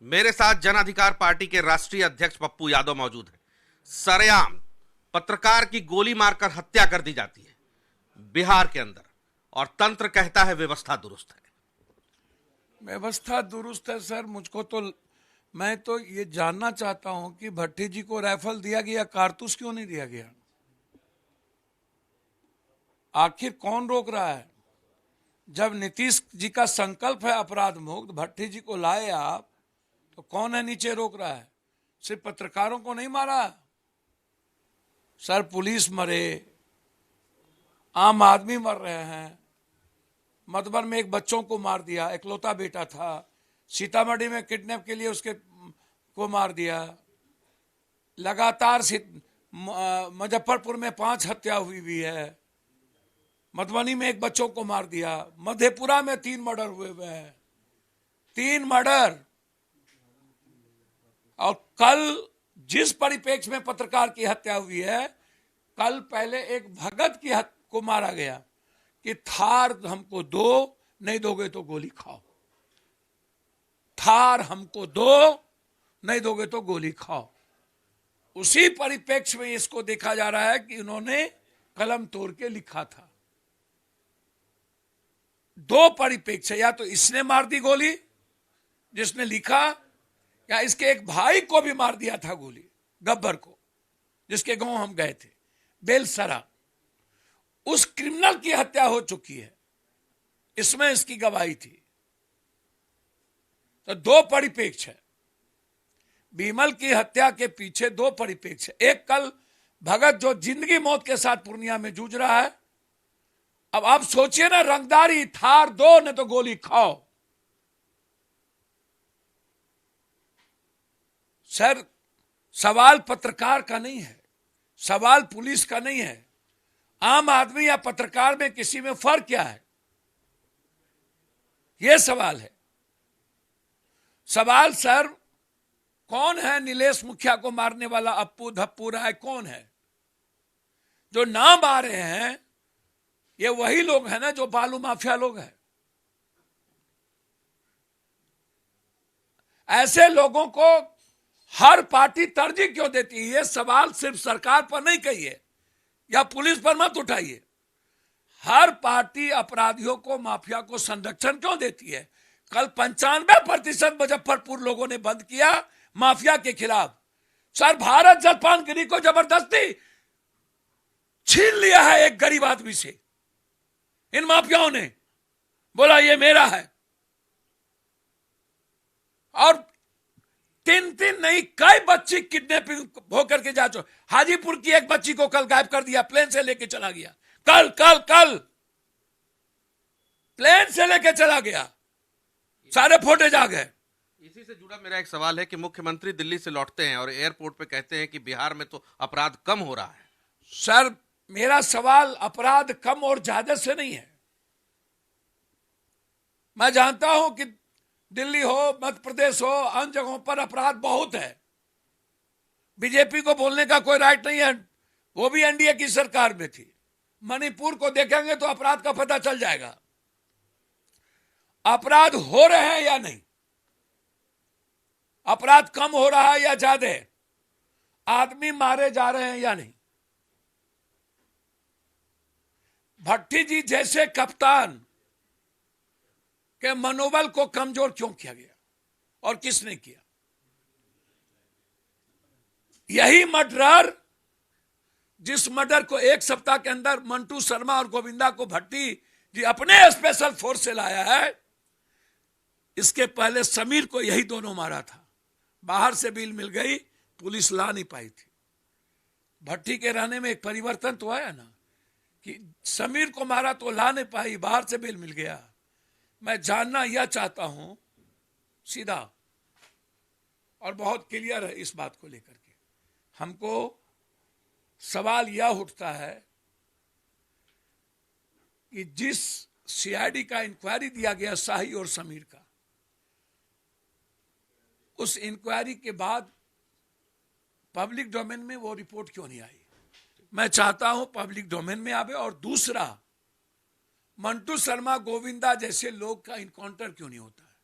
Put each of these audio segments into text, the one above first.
मेरे साथ जन अधिकार पार्टी के राष्ट्रीय अध्यक्ष पप्पू यादव मौजूद हैं। सरेआम पत्रकार की गोली मारकर हत्या कर दी जाती है बिहार के अंदर, और तंत्र कहता है व्यवस्था दुरुस्त है। व्यवस्था दुरुस्त है सर। मुझको तो मैं तो ये जानना चाहता हूं कि भट्टी जी को राइफल दिया गया, कारतूस क्यों नहीं दिया गया? आखिर कौन रोक रहा है? जब नीतीश जी का संकल्प है अपराध मुक्त, भट्टी जी को लाए आप, तो कौन है नीचे रोक रहा है? सिर्फ पत्रकारों को नहीं मारा सर, पुलिस मरे, आम आदमी मर रहे हैं। मधुबन में एक बच्चों को मार दिया, इकलौता बेटा था। सीतामढ़ी में किडनैप के लिए उसके को मार दिया। लगातार मुजफ्फरपुर में 5 हत्या हुई है। मधुबनी में एक बच्चों को मार दिया। मधेपुरा में 3 मर्डर हुए हैं, 3 मर्डर। और कल जिस परिप्रेक्ष्य में पत्रकार की हत्या हुई है, कल पहले एक भगत की को मारा गया कि थार हमको दो, नहीं दोगे तो गोली खाओ। थार हमको दो, नहीं दोगे तो गोली खाओ। उसी परिप्रेक्ष्य में इसको देखा जा रहा है कि उन्होंने कलम तोड़ के लिखा था। 2 परिप्रेक्ष्य, या तो इसने मार दी गोली जिसने लिखा, या इसके एक भाई को भी मार दिया था गोली, गब्बर को, जिसके गांव हम गए थे, बेलसरा। उस क्रिमिनल की हत्या हो चुकी है, इसमें इसकी गवाही थी। तो 2 परिप्रेक्ष्य है। बीमल की हत्या के पीछे 2 परिप्रेक्ष्य। एक कल भगत जो जिंदगी मौत के साथ पूर्णिया में जूझ रहा है। अब आप सोचिए ना, रंगदारी, थार दो, नहीं तो गोली खाओ। सर, सवाल पत्रकार का नहीं है, सवाल पुलिस का नहीं है। आम आदमी या पत्रकार में किसी में फर्क क्या है? यह सवाल है। सवाल सर, कौन है नीलेश मुखिया को मारने वाला? अप्पू धप्पू राय कौन है? जो नाम आ रहे हैं ये वही लोग हैं ना जो बालू माफिया लोग हैं। ऐसे लोगों को हर पार्टी तरजीह क्यों देती है? ये सवाल सिर्फ सरकार पर नहीं कहिए या पुलिस पर मत उठाइए। हर पार्टी अपराधियों को, माफिया को संरक्षण क्यों देती है? कल 95% मुजफ्फरपुर लोगों ने बंद किया माफिया के खिलाफ। सर, भारत जलपान गिरी को जबरदस्ती छीन लिया है एक गरीब आदमी से। इन माफियाओं ने बोला ये मेरा है, और 3 नहीं, कई बच्ची किडनैपिंग होकर के जा चुके। हाजीपुर की एक बच्ची को कल गायब कर दिया, प्लेन से लेके चला गया। कल प्लेन से लेके चला गया, सारे फुटेज आ गए। इसी से जुड़ा मेरा एक सवाल है कि मुख्यमंत्री दिल्ली से लौटते हैं और एयरपोर्ट पे कहते हैं कि बिहार में तो अपराध कम हो रहा है। सर, मेरा सवाल अपराध कम और ज्यादा से नहीं है। मैं जानता हूं कि दिल्ली हो, मध्य प्रदेश हो, अन्य जगहों पर अपराध बहुत है। बीजेपी को बोलने का कोई राइट नहीं है, वो भी एनडीए की सरकार में थी। मणिपुर को देखेंगे तो अपराध का पता चल जाएगा। अपराध हो रहे हैं या नहीं, अपराध कम हो रहा है या ज्यादा है, आदमी मारे जा रहे हैं या नहीं। भट्टी जी जैसे कप्तान के मनोबल को कमजोर क्यों किया गया और किसने किया? यही मर्डरर, जिस मर्डर को 1 सप्ताह के अंदर मंटू शर्मा और गोविंदा को भट्टी जी अपने स्पेशल फोर्स से लाया है, इसके पहले समीर को यही दोनों मारा था। बाहर से बिल मिल गई, पुलिस ला नहीं पाई थी। भट्टी के रहने में एक परिवर्तन तो आया ना कि समीर को मारा तो ला नहीं पाई, बाहर से बिल मिल गया। मैं जानना यह चाहता हूं सीधा और बहुत क्लियर है इस बात को लेकर के, हमको सवाल यह उठता है कि जिस सीआईडी का इंक्वायरी दिया गया शाही और समीर का, उस इंक्वायरी के बाद पब्लिक डोमेन में वो रिपोर्ट क्यों नहीं आई? मैं चाहता हूं पब्लिक डोमेन में आवे। और दूसरा, मंटू शर्मा, गोविंदा जैसे लोग का इनकाउंटर क्यों नहीं होता है?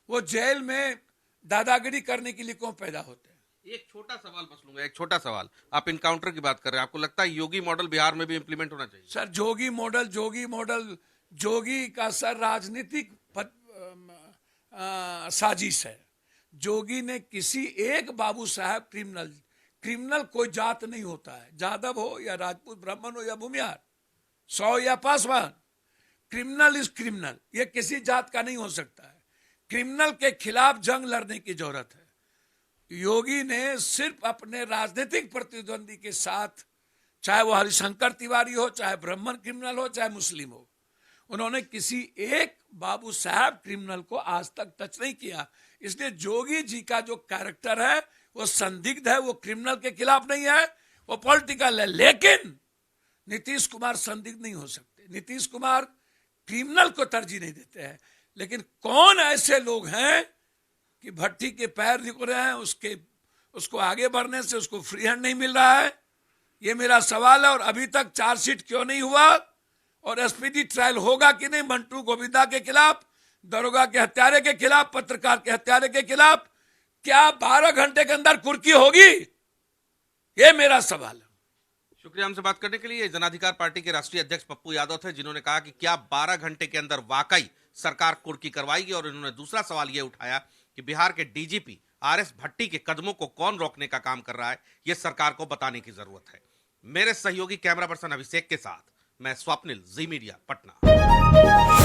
वो जेल में दादागिरी करने के लिए क्यों पैदा होते हैं? एक छोटा सवाल बस लूंगा, एक छोटा सवाल। आप इनकाउंटर की बात कर रहे हैं, आपको लगता है योगी मॉडल बिहार में भी इंप्लीमेंट होना चाहिए? सर जोगी मॉडल जोगी का सर राजनीतिक साजिश है। जोगी ने किसी एक बाबू साहब क्रिमिनल कोई जात नहीं होता है, जादव हो या राजपूत ब्राह्मण हो या भूमिहार, 100 या पासवान, क्रिमिनल इज क्रिमिनल, ये किसी जात का नहीं हो सकता है। क्रिमिनल के खिलाफ जंग लड़ने की जरूरत है। योगी ने सिर्फ अपने राजनीतिक प्रतिद्वंदी के साथ, चाहे वो हरिशंकर तिवारी हो, चाहे ब्राह्मण क्रिमिनल हो, चाहे मुस्लिम हो, उन्होंने किसी एक बाबू साहब क्रिमिनल को आज तक टच नहीं किया। इसलिए जोगी जी का जो कैरेक्टर है वो संदिग्ध है, वो क्रिमिनल के खिलाफ नहीं है, वो पॉलिटिकल है। लेकिन नीतीश कुमार संदिग्ध नहीं हो सकते। नीतीश कुमार क्रिमिनल को तरजीह नहीं देते हैं। लेकिन कौन ऐसे लोग हैं कि भट्टी के पैर दिख रहे हैं, उसको आगे बढ़ने से उसको फ्री हैंड नहीं मिल रहा है? ये मेरा सवाल है। और अभी तक चार्जशीट क्यों नहीं हुआ और एसपीडी ट्रायल होगा कि नहीं मंटू गोविंदा के खिलाफ, दरोगा के हत्यारे के खिलाफ, पत्रकार के हत्यारे के खिलाफ? क्या 12 घंटे के अंदर कुर्की होगी? ये मेरा सवाल है। शुक्रिया हमसे बात करने के लिए। जनाधिकार पार्टी के राष्ट्रीय अध्यक्ष पप्पू यादव थे, जिन्होंने कहा कि क्या 12 घंटे के अंदर वाकई सरकार कुर्की करवाएगी। और इन्होंने दूसरा सवाल यह उठाया कि बिहार के डीजीपी आरएस भट्टी के कदमों को कौन रोकने का काम कर रहा है, यह सरकार को बताने की जरूरत है। मेरे सहयोगी कैमरा पर्सन अभिषेक के साथ मैं स्वप्निल, जी मीडिया, पटना।